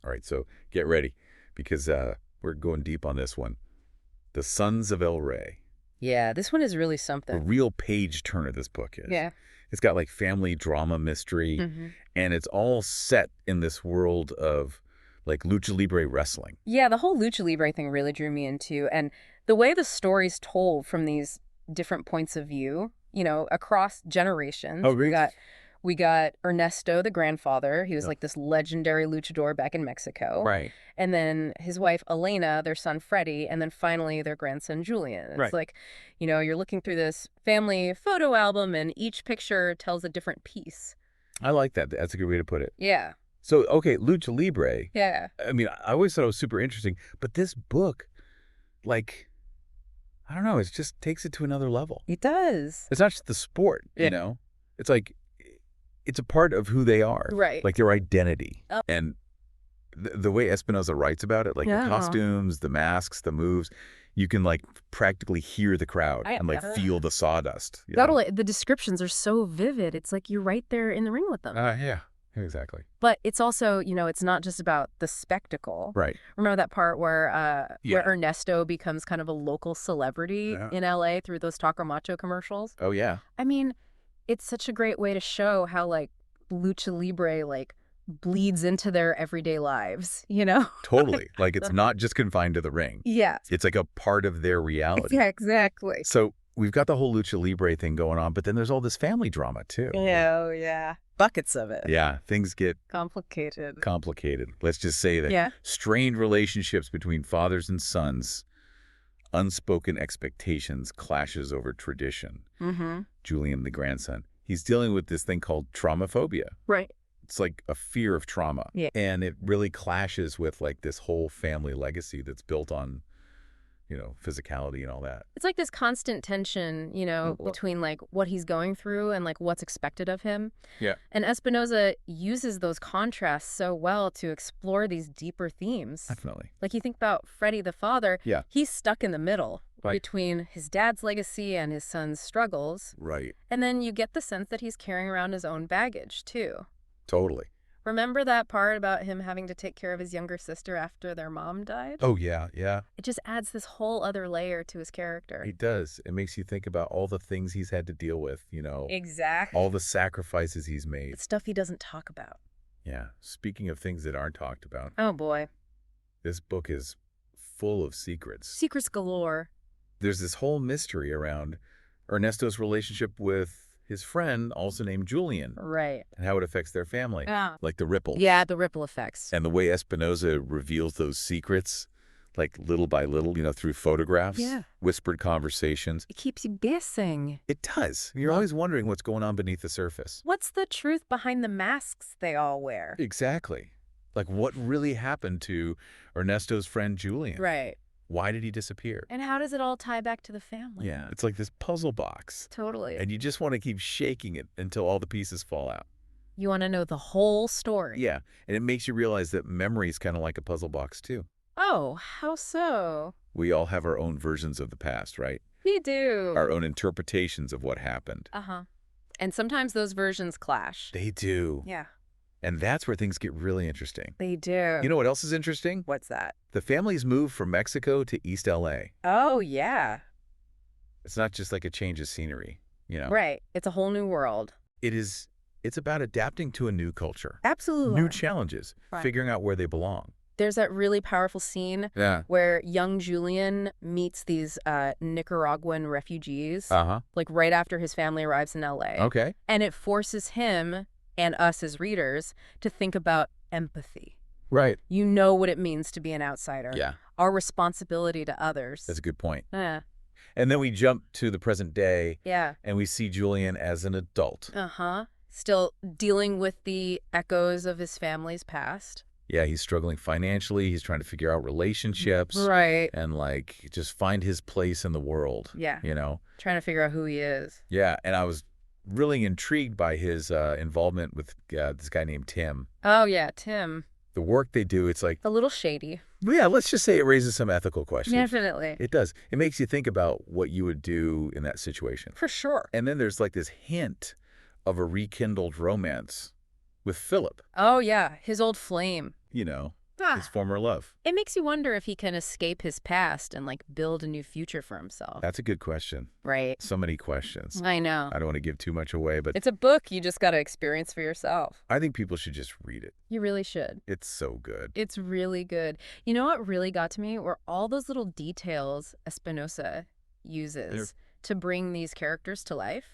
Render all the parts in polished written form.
All right, so get ready because we're going deep on this one. The Sons of El Rey. Yeah, this one is really A something. real page turner this book is. Yeah. It's got like family drama mystery, hmm and it's all set in this world of like lucha libre wrestling. Yeah, the whole lucha libre thing really drew me into, and the way the story's told from these different points of view, across Oh, generations. We really? got we got Ernesto, the grandfather. He was Yeah. like this legendary luchador back in Mexico. Right. And then his wife Elena, their son Freddie, and then finally their grandson Julian. It's Right. like, you're looking through this family photo album and each picture tells a different piece. I like that. That's a good way to put it. Yeah. So, okay, lucha libre. Yeah. I mean, I always thought it was super interesting, but this book, like, I don't know, it just takes it to another level. It does. It's not just the sport, Yeah. you know? It's like, it's a part of who they are. Right. Like their identity. Oh. And the way Espinoza writes about it, like Yeah. the costumes, the masks, the moves, you can like practically hear the crowd and like feel the sawdust. You know? Totally. The descriptions are so vivid. It's like you're right there in the ring with them. Yeah, exactly. But it's also, it's not just about the spectacle. Right. Remember that part where Yeah. Ernesto becomes kind of a local celebrity Yeah. in LA through those Taco Macho commercials? Oh, yeah. I mean, it's such a great way to show how like lucha libre like bleeds into their everyday lives, Totally. Like it's not just confined to the ring. Yeah. It's like a part of their reality. Yeah, exactly. So we've got the whole lucha libre thing going on, but then there's all this family drama too. Oh, yeah. Buckets of it. Yeah, things get Complicated. complicated. Let's just say that Yeah. strained relationships between fathers and sons, unspoken expectations, clashes over tradition. Mm-hmm. Julian, the grandson, he's dealing with this thing called traumaphobia. Right. It's like a fear of trauma. Yeah. And it really clashes with like this whole family legacy that's built on, physicality and all that. It's like this constant tension, between like what he's going through and like what's expected of him. Yeah. And Espinoza uses those contrasts so well to explore these deeper themes. Definitely. Like you think about Freddie the father, Yeah. he's stuck in the middle Right. between his dad's legacy and his son's struggles. Right. And then you get the sense that he's carrying around his own baggage too. Totally. Remember that part about him having to take care of his younger sister after their mom died? Oh, yeah. Yeah. It just adds this whole other layer to his character. It does. It makes you think about all the things he's had to deal with, Exactly. all the sacrifices he's made. The stuff he doesn't talk about. Yeah. Speaking of things that aren't talked about, Oh, boy. this book is full of secrets. Secrets galore. There's this whole mystery around Ernesto's relationship with his friend, also named Julian, Right. and how it affects their family, Yeah. like the ripple. Yeah, the ripple effects. And the way Espinoza reveals those secrets, like little by little, through photographs, Yeah. whispered conversations. It keeps you guessing. It does. You're always wondering what's going on beneath the surface. What's the truth behind the masks they all wear? Exactly. Like what really happened to Ernesto's friend Julian? Right. Why did he disappear? And how does it all tie back to the family? Yeah, it's like this puzzle box. Totally. And you just want to keep shaking it until all the pieces fall out. You want to know the whole story. Yeah, and it makes you realize that memory is kind of like a puzzle box too. Oh, how so? We all have our own versions of the past, right? We do. Our own interpretations of what happened. Uh-huh. And sometimes those versions clash. They do. Yeah, And that's where things get really interesting. they do. You know what else is interesting? What's that? The family's moved from Mexico to East LA. Oh, yeah. It's not just like a change of scenery, Right. It's a whole new world. It's about adapting to a new culture. Absolutely. New challenges, Right. figuring out where they belong. There's that really powerful scene Yeah. where young Julian meets these Nicaraguan refugees, Uh-huh. like right after his family arrives in LA. Okay. And it forces him and us as readers to think about empathy. Right. You know what it means to be an outsider. Yeah, Our responsibility to others. that's a good point. Yeah. And then we jump to the present day, Yeah. and we see Julian as an adult. Uh-huh. Still dealing with the echoes of his family's past. Yeah, he's struggling financially. He's trying to figure out relationships. Right. And, like, just find his place in the world. Yeah. Trying to figure out who he is. Yeah, and I was really intrigued by his involvement with this guy named Tim. Oh, yeah, Tim. The work they do, it's like, A little shady. yeah, let's just say it raises some ethical questions. Definitely. It does. It makes you think about what you would do in that situation. For sure. And then there's like this hint of a rekindled romance with Philip. Oh, yeah. His old flame. his former love. It makes you wonder if he can escape his past and, like, build a new future for himself. That's a good question. Right. So many questions. I know. I don't want to give too much away, but It's a book you just got to experience for yourself. I think people should just read it. You really should. It's so good. It's really good. You know what really got to me were all those little details Espinoza uses to bring these characters to life.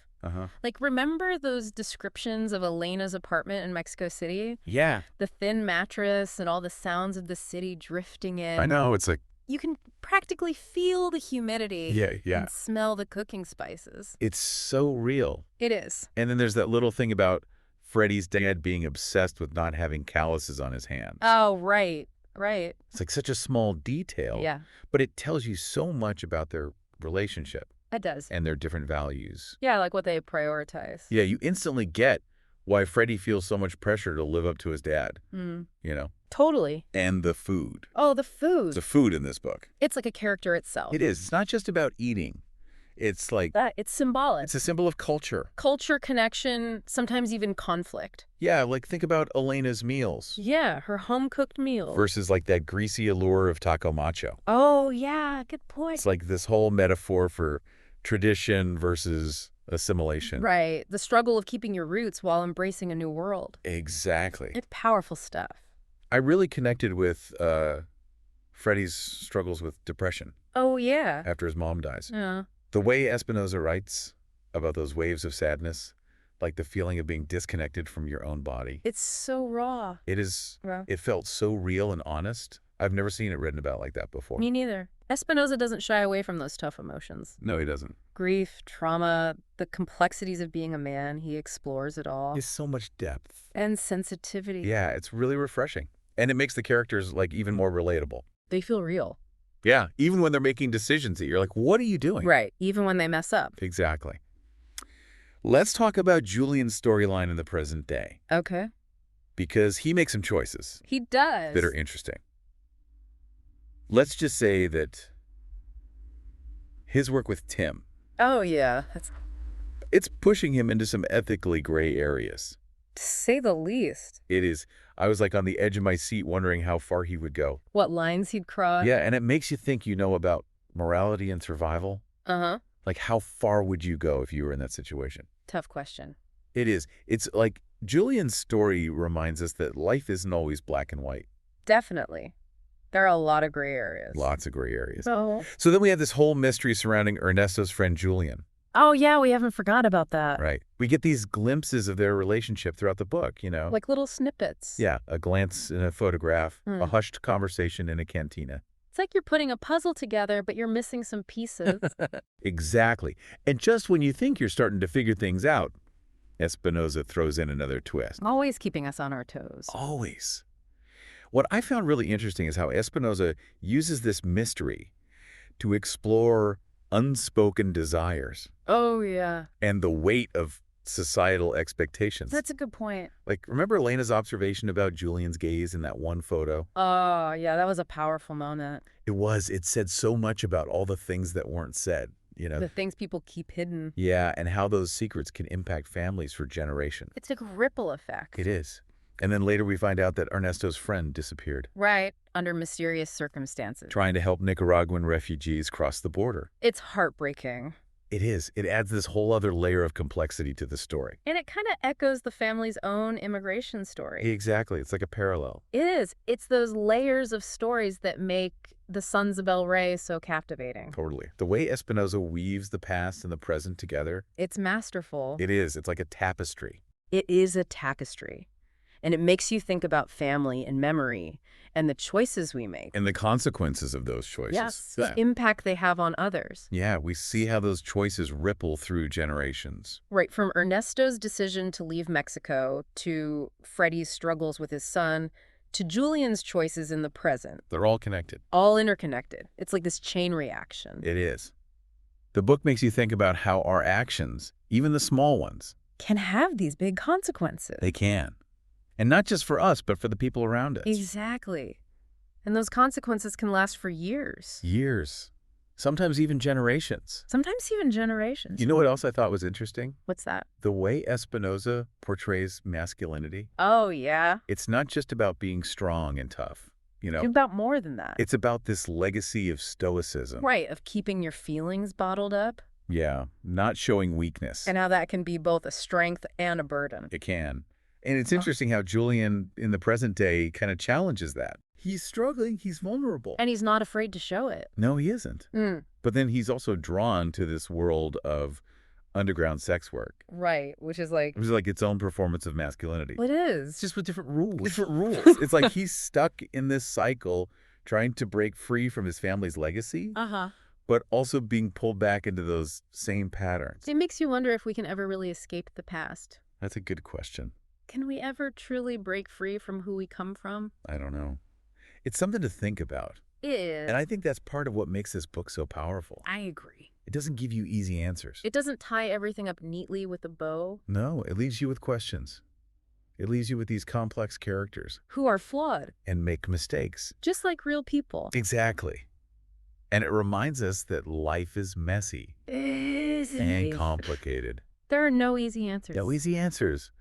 Like, remember those descriptions of Elena's apartment in Mexico City? Yeah. The thin mattress and all the sounds of the city drifting in. I know. It's like, You can practically feel the humidity yeah. and smell the cooking spices. It's so real. It is. And then there's that little thing about Freddie's dad being obsessed with not having calluses on his hands. Oh, right. Right. It's like such a small detail. Yeah, But it tells you so much about their relationship it does. and their different values. Yeah, like what they prioritize. Yeah, you instantly get why Freddie feels so much pressure to live up to his dad, you know? Totally. And the food. Oh, the food. There's a food in this book. It's like a character itself. It is. It's not just about eating. It's like, It's symbolic. it's a symbol of culture. Culture, connection, sometimes even conflict. Yeah, like think about Elena's meals Yeah, her home-cooked meal. versus like that greasy allure of taco macho. Oh, yeah, good point. It's like this whole metaphor for tradition versus assimilation. Right, the struggle of keeping your roots while embracing a new world. Exactly. It's powerful stuff. I really connected with Freddie's struggles with depression Oh, yeah. after his mom dies. Yeah. The way Espinoza writes about those waves of sadness, like the feeling of being disconnected from your own body, It's so raw. Raw. it felt so real and honest. I've never seen it written about like that before. Me neither. Espinoza doesn't shy away from those tough emotions. No, he doesn't. Grief, trauma, the complexities of being a man, he explores it all. There's so much depth. And sensitivity. Yeah, it's really refreshing. And it makes the characters like even more relatable. They feel real. Yeah, even when they're making decisions that you're like, what are you doing? Right, even when they mess up. Exactly. Let's talk about Julian's storyline in the present day, Okay. because he makes some choices He does. that are interesting. Let's just say that his work with Tim, Oh, yeah. That's, it's pushing him into some ethically gray areas. to say the least. It is. I was like on the edge of my seat wondering how far he would go. What lines he'd cross. Yeah, and it makes you think, about morality and survival. Uh-huh. Like, how far would you go if you were in that situation? Tough question. It is. It's like Julian's story reminds us that life isn't always black and white. Definitely. There are a lot of gray areas. Lots of gray areas. Oh. So then we have this whole mystery surrounding Ernesto's friend Julian. Oh, yeah, we haven't forgot about that. Right. We get these glimpses of their relationship throughout the book, Like little snippets. Yeah, a glance in a photograph, a hushed conversation in a cantina. It's like you're putting a puzzle together, but you're missing some pieces. Exactly. And just when you think you're starting to figure things out, Espinoza throws in another twist. Always keeping us on our toes. Always. What I found really interesting is how Espinoza uses this mystery to explore unspoken desires Oh, yeah. and the weight of societal expectations. That's a good point. Like, remember Elena's observation about Julian's gaze in that one photo? Oh, yeah, that was a powerful moment. It said so much about all the things that weren't said, The things people keep hidden. Yeah, and how those secrets can impact families for generations. It's a ripple effect. It is. And then later we find out that Ernesto's friend disappeared, Right, under mysterious circumstances. trying to help Nicaraguan refugees cross the border. It's heartbreaking. It is. It adds this whole other layer of complexity to the story. And it kind of echoes the family's own immigration story. Exactly. It's like a parallel. It is. It's those layers of stories that make the Sons of El Rey so captivating. Totally. The way Espinoza weaves the past and the present together, It's masterful. it is. It's like a tapestry. It is a tapestry. And it makes you think about family and memory and the choices we make. And the consequences of those choices. Yes, the impact they have on others. Yeah, we see how those choices ripple through generations. Right, from Ernesto's decision to leave Mexico, to Freddie's struggles with his son, to Julian's choices in the present. They're all connected. All interconnected. It's like this chain reaction. It is. The book makes you think about how our actions, even the small ones, Can have these big consequences. they can. And not just for us, but for the people around us. Exactly. And those consequences can last for years. Years. Sometimes even generations. Sometimes even generations. You know what else I thought was interesting? What's that? The way Espinoza portrays masculinity. Oh, yeah. It's not just about being strong and tough. you know. It's about more than that. It's about this legacy of stoicism. Right, of keeping your feelings bottled up. Yeah, not showing weakness. And how that can be both a strength and a burden. It can. And it's interesting how Julian, in the present day, kind of challenges that. He's struggling. He's vulnerable. And he's not afraid to show it. No, he isn't. But then he's also drawn to this world of underground sex work. Right, which is like... It was like its own performance of masculinity. It is. It's just with different rules. Different rules. It's like he's stuck in this cycle trying to break free from his family's legacy, but also being pulled back into those same patterns. It makes you wonder if we can ever really escape the past. That's a good question. Can we ever truly break free from who we come from? I don't know. It's something to think about. It is. And I think that's part of what makes this book so powerful. I agree. It doesn't give you easy answers. It doesn't tie everything up neatly with a bow. No, it leaves you with questions. It leaves you with these complex characters. Who are flawed. And make mistakes. Just like real people. Exactly. And it reminds us that life is messy. And complicated. There are no easy answers. No easy answers.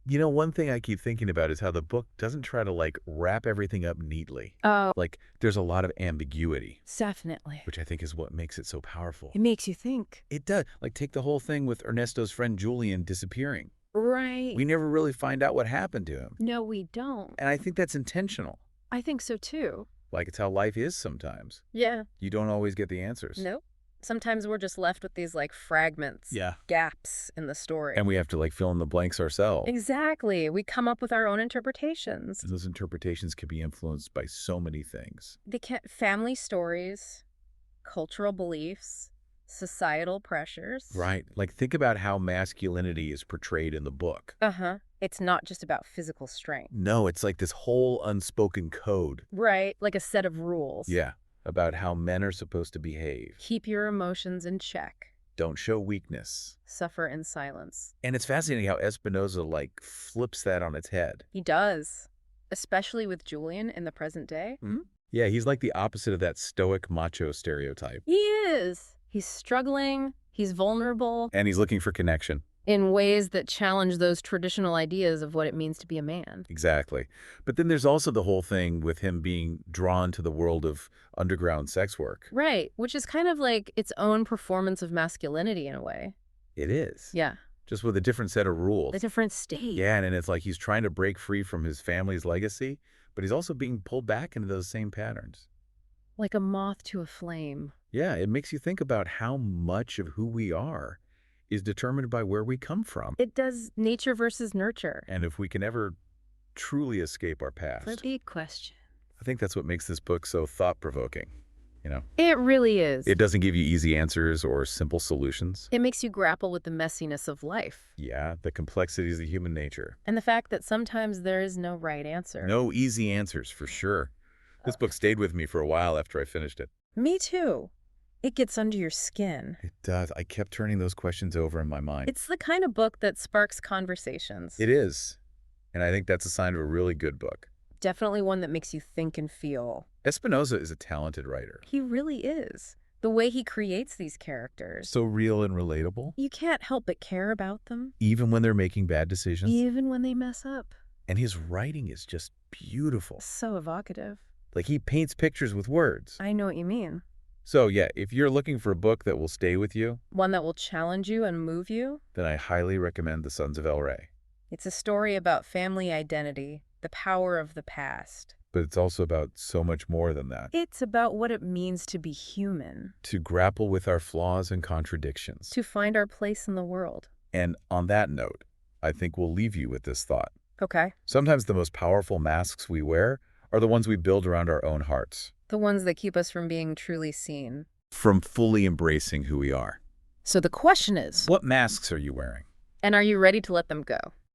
You know, one thing I keep thinking about is how the book doesn't try to, like, wrap everything up neatly. Oh. Like, there's a lot of ambiguity. Definitely. Which I think is what makes it so powerful. It makes you think. It does. Like, take the whole thing with Ernesto's friend Julian disappearing. Right. We never really find out what happened to him. No, we don't. And I think that's intentional. I think so, too. Like, it's how life is sometimes. Yeah. You don't always get the answers. Nope. Sometimes we're just left with these, like, fragments. Yeah. Gaps in the story. And we have to, like, fill in the blanks ourselves. Exactly. We come up with our own interpretations. And those interpretations can be influenced by so many things. They can family stories, cultural beliefs, societal pressures. Right. Like, think about how masculinity is portrayed in the book. It's not just about physical strength. No, it's like this whole unspoken code. Right. Like a set of rules. Yeah. About how men are supposed to behave. Keep your emotions in check. Don't show weakness. Suffer in silence. And it's fascinating how Espinoza, like, flips that on its head. He does. Especially with Julian in the present day. Yeah, he's like the opposite of that stoic macho stereotype. He is. He's struggling. He's vulnerable. And he's looking for connection. In ways that challenge those traditional ideas of what it means to be a man. Exactly. But then there's also the whole thing with him being drawn to the world of underground sex work. Right, which is kind of like its own performance of masculinity in a way. It is. Yeah. Just with a different set of rules. A different state. Yeah, and it's like he's trying to break free from his family's legacy, but he's also being pulled back into those same patterns. Like a moth to a flame. Yeah, it makes you think about how much of who we are is determined by where we come from. It does nature versus nurture. And if we can ever truly escape our past. The big question. I think that's what makes this book so thought-provoking, you know? It really is. It doesn't give you easy answers or simple solutions. It makes you grapple with the messiness of life. Yeah, the complexities of human nature. And the fact that sometimes there is no right answer. No easy answers, for sure. This book stayed with me for a while after I finished it. Me too. It gets under your skin. It does. I kept turning those questions over in my mind. It's the kind of book that sparks conversations. It is. And I think that's a sign of a really good book. Definitely one that makes you think and feel. Espinoza is a talented writer. He really is. The way he creates these characters. So real and relatable. You can't help but care about them. Even when they're making bad decisions. Even when they mess up. And his writing is just beautiful. So evocative. Like he paints pictures with words. I know what you mean. So yeah, if you're looking for a book that will stay with you. One that will challenge you and move you. Then I highly recommend The Sons of El Rey. It's a story about family identity, the power of the past. But it's also about so much more than that. It's about what it means to be human. To grapple with our flaws and contradictions. To find our place in the world. And on that note, I think we'll leave you with this thought. Okay. Sometimes the most powerful masks we wear are the ones we build around our own hearts. The ones that keep us from being truly seen. From fully embracing who we are. So the question is, what masks are you wearing? And are you ready to let them go?